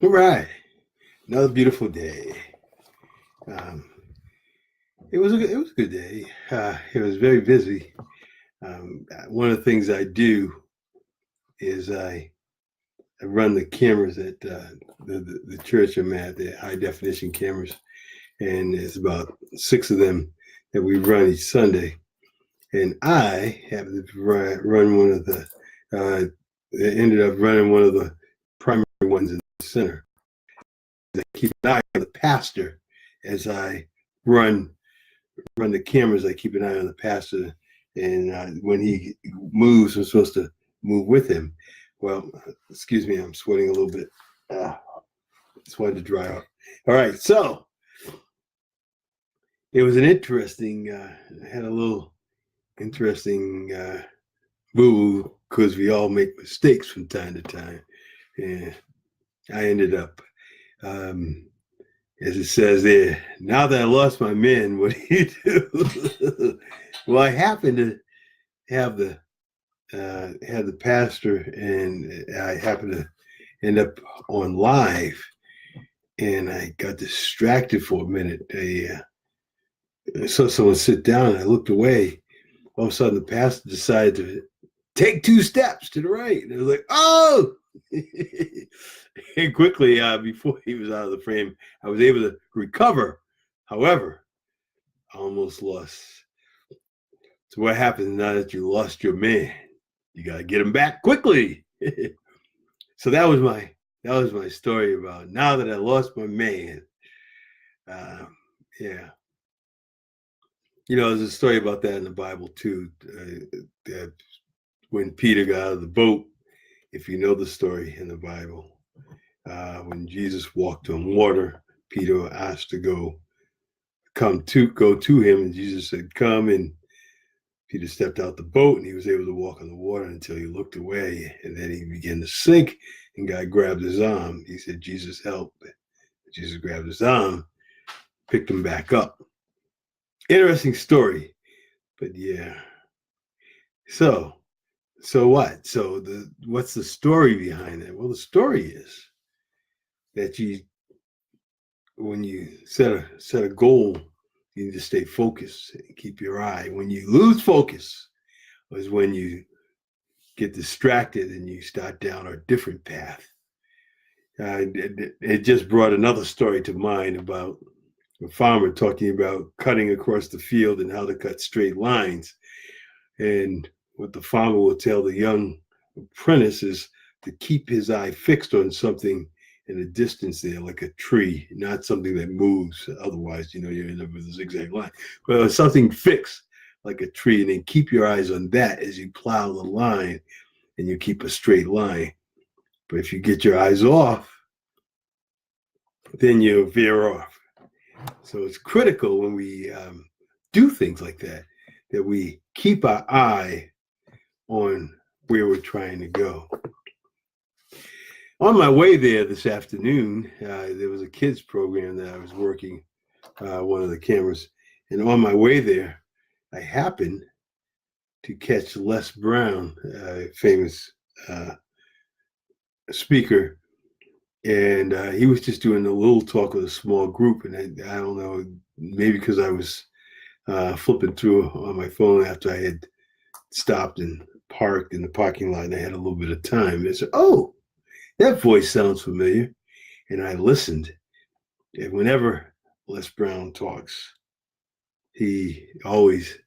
All right, another beautiful day. Um, it was a good day. It was very busy. One of the things I do is I run the cameras at the church I'm at, the high definition cameras, and there's about 6 of them that we run each Sunday. And I happen to run one of the. Ended up running one of the primary ones in the center. I keep an eye on the pastor as I run the cameras. I keep an eye on the pastor, and when he moves, I'm supposed to move with him. Well, excuse me, I'm sweating a little bit. Just wanted to dry off. All right, so it was an interesting. I had a little interesting move because we all make mistakes from time to time, and I ended up. As it says there, now that I lost my men, what do you do? Well, I happened to have the pastor, and I happened to end up on live, and I got distracted for a minute. I saw someone sit down, and I looked away. All of a sudden, the pastor decided to take 2 steps to the right, and I was like, "Oh!" And quickly, before he was out of the frame, I was able to recover. However, I almost lost. So what happens now that you lost your man? You got to get him back quickly. So that was my story about now that I lost my man. Yeah. There's a story about that in the Bible too. That when Peter got out of the boat, if you know the story in the Bible, when Jesus walked on water, Peter asked to go to him, and Jesus said, "Come." And Peter stepped out the boat, and he was able to walk on the water until he looked away, and then he began to sink, and God grabbed his arm. He said, "Jesus, help." Jesus grabbed his arm, picked him back up. Interesting story, but yeah. So what? What's the story behind it? Well, the story is that when you set a goal, you need to stay focused and keep your eye. When you lose focus is when you get distracted and you start down a different path. It just brought another story to mind about a farmer talking about cutting across the field and how to cut straight lines. And what the farmer will tell the young apprentice is to keep his eye fixed on something in the distance there, like a tree, not something that moves. Otherwise, you end up with a zigzag line. But something fixed, like a tree, and then keep your eyes on that as you plow the line, and you keep a straight line. But if you get your eyes off, then you veer off. So it's critical when we do things like that we keep our eye on where we're trying to go. On my way there this afternoon, there was a kids program that I was working, one of the cameras. And on my way there, I happened to catch Les Brown, famous speaker. And he was just doing a little talk with a small group. And I don't know, maybe because I was flipping through on my phone after I had stopped and parked in the parking lot, and I had a little bit of time. And I said, "Oh, that voice sounds familiar." And I listened. And whenever Les Brown talks, he always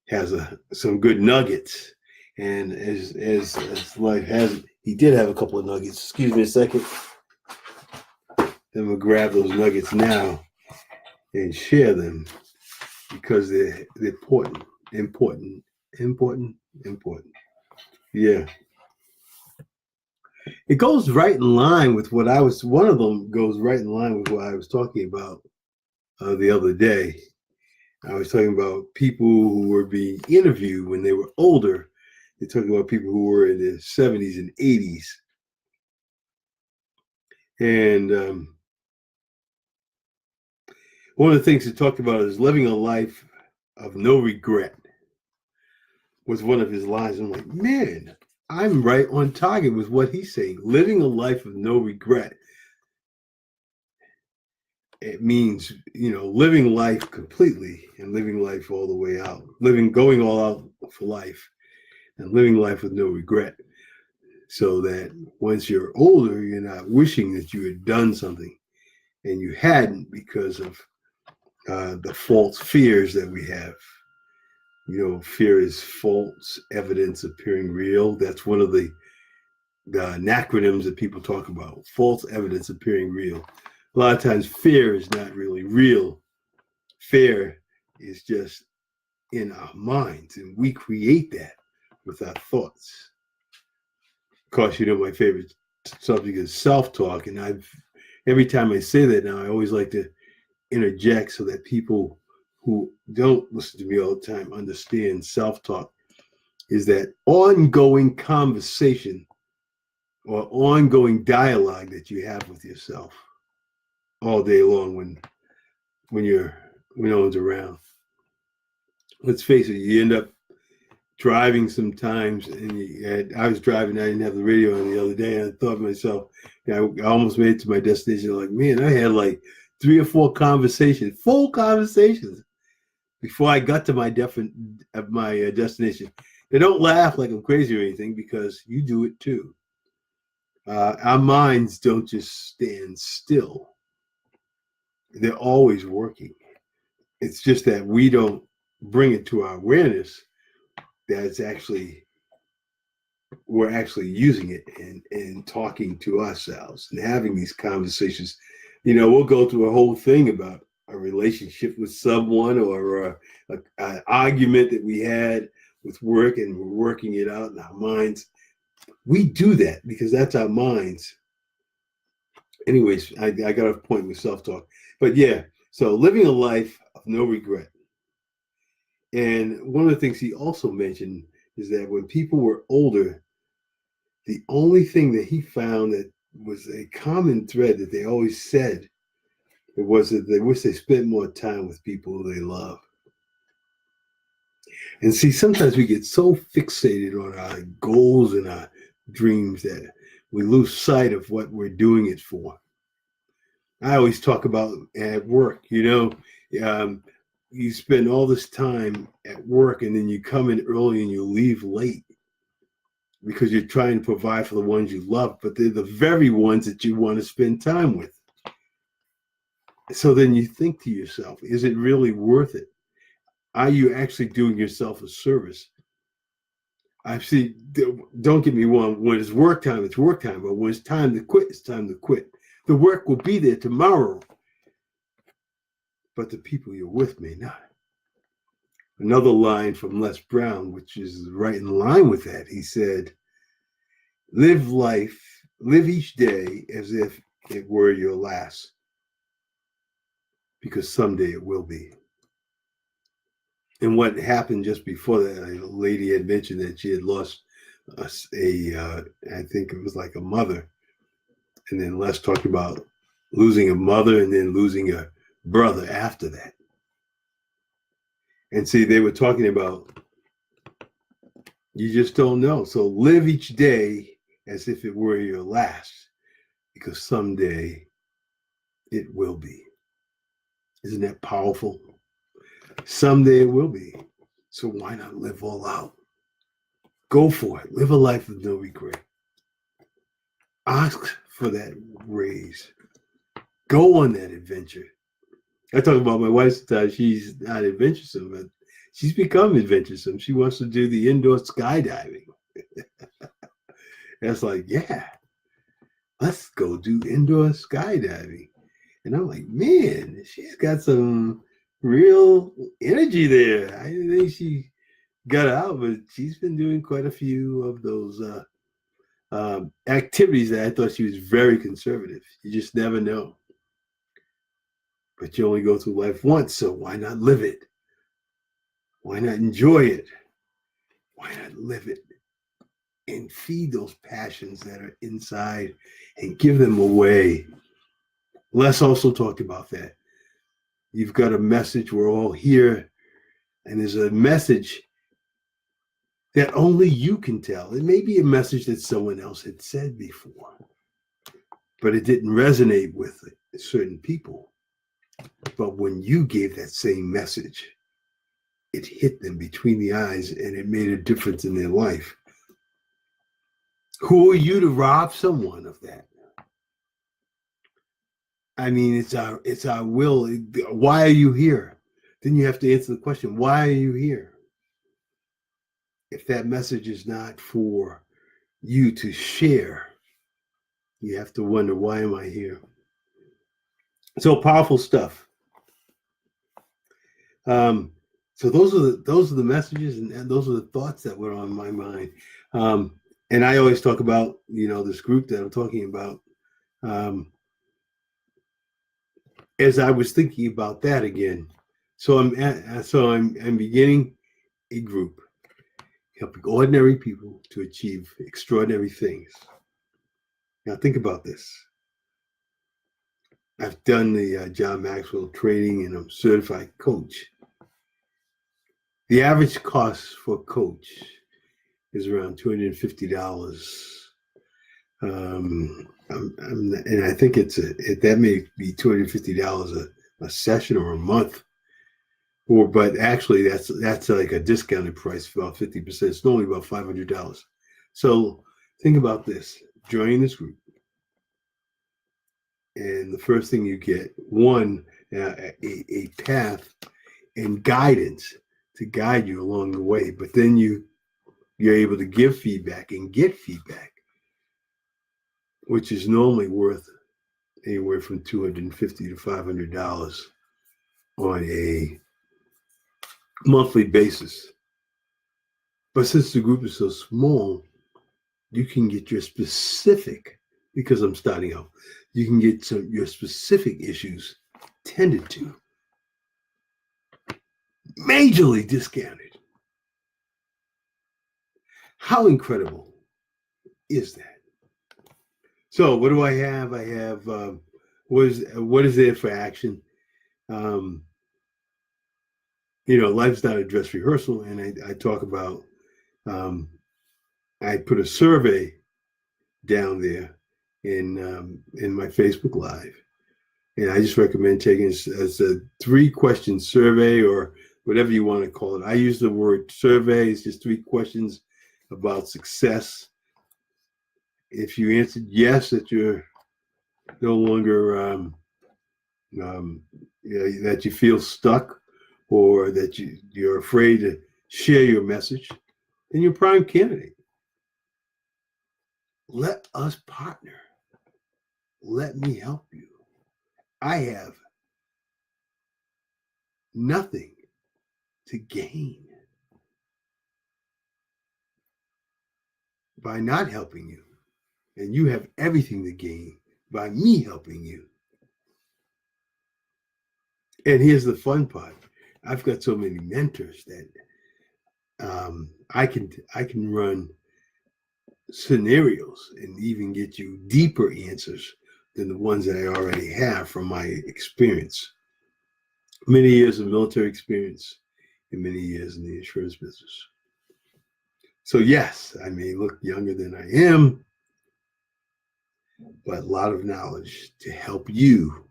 has some good nuggets. And as life has it, he did have a couple of nuggets. Excuse me a second. Then we'll grab those nuggets now and share them because they're important. Yeah. It goes right in line with one of them goes right in line with what I was talking about the other day. I was talking about people who were being interviewed when they were older. They're talking about people who were in their 70s and 80s. And one of the things they talked about is living a life of no regret was one of his lines. I'm like, man, I'm right on target with what he's saying. Living a life of no regret. it means, living life completely and living life all the way out, going all out for life and living life with no regret. So that once you're older, you're not wishing that you had done something and you hadn't because of the false fears that we have. Fear is false evidence appearing real. That's one of the acronyms that people talk about. False evidence appearing real. A lot of times fear is not really real. Fear is just in our minds, and we create that with our thoughts. Of course, my favorite subject is self-talk, and every time I say that now, I always like to interject so that people who don't listen to me all the time understand self-talk is that ongoing conversation or ongoing dialogue that you have with yourself all day long when no one's around. Let's face it, you end up driving sometimes, and I was driving, I didn't have the radio on the other day, and I thought to myself, I almost made it to my destination. Like, man, I had like 3 or 4 full conversations before I got to my destination. They don't laugh like I'm crazy or anything, because you do it too. Our minds don't just stand still. They're always working. It's just that we don't bring it to our awareness that we're actually using it and talking to ourselves and having these conversations. We'll go through a whole thing about a relationship with someone or an argument that we had with work, and we're working it out in our minds. We do that because that's our minds. Anyways, I got a point with self-talk. But yeah, so living a life of no regret. And one of the things he also mentioned is that when people were older, the only thing that he found that was a common thread that they always said was that they wish they spent more time with people they love. And see, sometimes we get so fixated on our goals and our dreams that we lose sight of what we're doing it for. I always talk about at work, you spend all this time at work and then you come in early and you leave late because you're trying to provide for the ones you love, but they're the very ones that you want to spend time with. So then you think to yourself, is it really worth it? Are you actually doing yourself a service? Don't get me wrong, when it's work time, it's work time, but when it's time to quit, it's time to quit. The work will be there tomorrow, but the people you're with may not. Another line from Les Brown, which is right in line with that, he said, live each day as if it were your last, because someday it will be. And what happened just before that, a lady had mentioned that she had lost I think it was like a mother. And then Les talked about losing a mother and then losing a brother after that. And see, they were talking about, you just don't know. So live each day as if it were your last, because someday it will be. Isn't that powerful? Someday it will be. So why not live all out? Go for it. Live a life with no regret. Ask for that raise. Go on that adventure. I talk about my wife sometimes. She's not adventuresome, but she's become adventuresome. She wants to do the indoor skydiving. That's like, yeah, let's go do indoor skydiving. And I'm like, man, she's got some real energy there. I didn't think she got out, but she's been doing quite a few of those activities that I thought she was very conservative. You just never know. But you only go through life once, so why not live it? Why not enjoy it? Why not live it? And feed those passions that are inside and give them away. Les also talked about that. You've got a message, we're all here, and there's a message that only you can tell. It may be a message that someone else had said before, but it didn't resonate with certain people. But when you gave that same message, it hit them between the eyes and it made a difference in their life. Who are you to rob someone of that? I mean, it's our will. Why are you here? Then you have to answer the question, why are you here? If that message is not for you to share, you have to wonder, why am I here? So powerful stuff. So those are the messages and those are the thoughts that were on my mind. And I always talk about, this group that I'm talking about. As I was thinking about that again, so I'm beginning a group helping ordinary people to achieve extraordinary things. Now think about this. I've done the John Maxwell training and I'm a certified coach. The average cost for a coach is around $250. And I think that may be $250 a session or a month, but actually that's like a discounted price for about 50%. It's normally about $500. So think about this: join this group, and the first thing you get, a path and guidance to guide you along the way. But then you're able to give feedback and get feedback, which is normally worth anywhere from $250 to $500 on a monthly basis. But since the group is so small, you can get your specific, because I'm starting out, you can get your specific issues tended to, majorly discounted. How incredible is that? So what do I have? I have what is there for action? Life's not a dress rehearsal, and I talk about. I put a survey down there in my Facebook Live, and I just recommend taking it as a 3-question survey or whatever you want to call it. I use the word survey. It's just 3 questions about success. If you answered yes, that you're no longer that you feel stuck, or that you're afraid to share your message, then you're a prime candidate. Let us partner. Let me help you. I have nothing to gain by not helping you, and you have everything to gain by me helping you. And here's the fun part: I've got so many mentors that I can run scenarios and even get you deeper answers than the ones that I already have from my experience. Many years of military experience and many years in the insurance business. So yes, I may look younger than I am, but a lot of knowledge to help you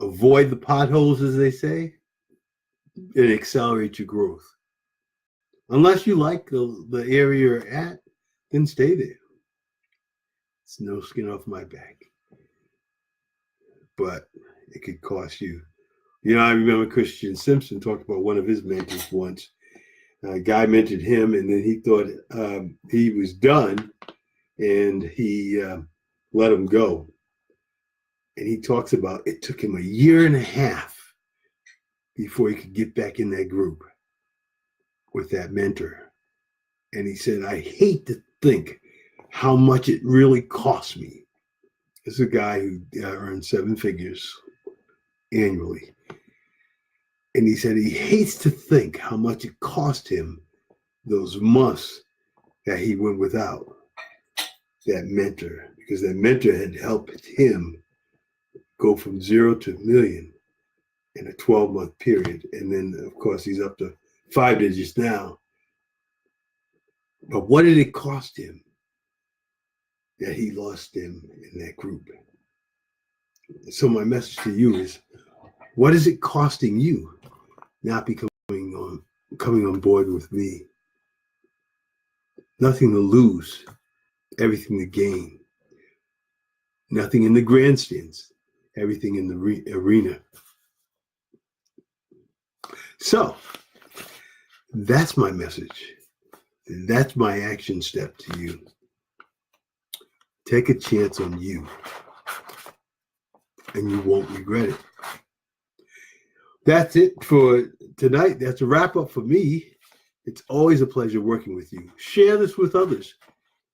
avoid the potholes, as they say, and accelerate your growth. Unless you like the area you're at, then stay there. It's no skin off my back. But it could cost you. I remember Christian Simpson talked about one of his mentors once. A guy mentored him, and then he thought he was done, and he let him go. And he talks about it took him 1.5 years before he could get back in that group with that mentor. And he said, I hate to think how much it really cost me. This is a guy who earned 7 figures annually. And he said he hates to think how much it cost him those months that he went without that mentor, because that mentor had helped him go from 0 to $1 million in a 12-month period. And then, of course, he's up to 5 digits now. But what did it cost him that he lost him in that group? So my message to you is, What is it costing you not coming on board with me? Nothing to lose, everything to gain. Nothing in the grandstands, everything in the arena. So that's my message. That's my action step to you. Take a chance on you, and you won't regret it. That's it for tonight. That's a wrap up for me. It's always a pleasure working with you. Share this with others,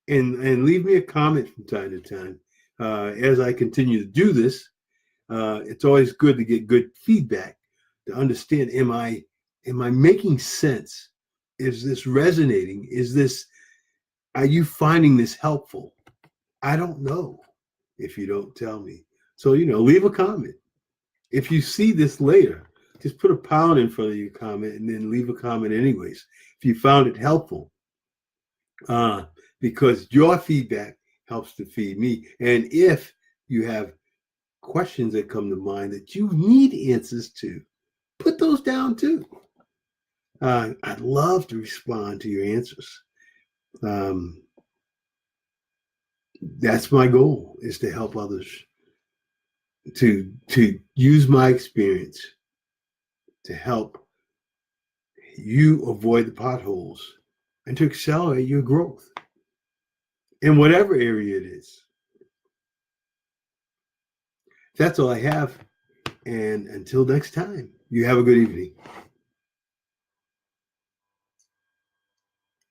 and leave me a comment from time to time. As I continue to do this, it's always good to get good feedback to understand, am I making sense? Is this resonating? Are you finding this helpful? I don't know if you don't tell me. So, leave a comment. If you see this later, just put a pound in front of your comment and then leave a comment anyways, if you found it helpful. Because your feedback helps to feed me. And if you have questions that come to mind that you need answers to, put those down too. I'd love to respond to your answers. That's my goal, is to help others, to use my experience to help you avoid the potholes and to accelerate your growth in whatever area it is. That's all I have. And until next time, you have a good evening.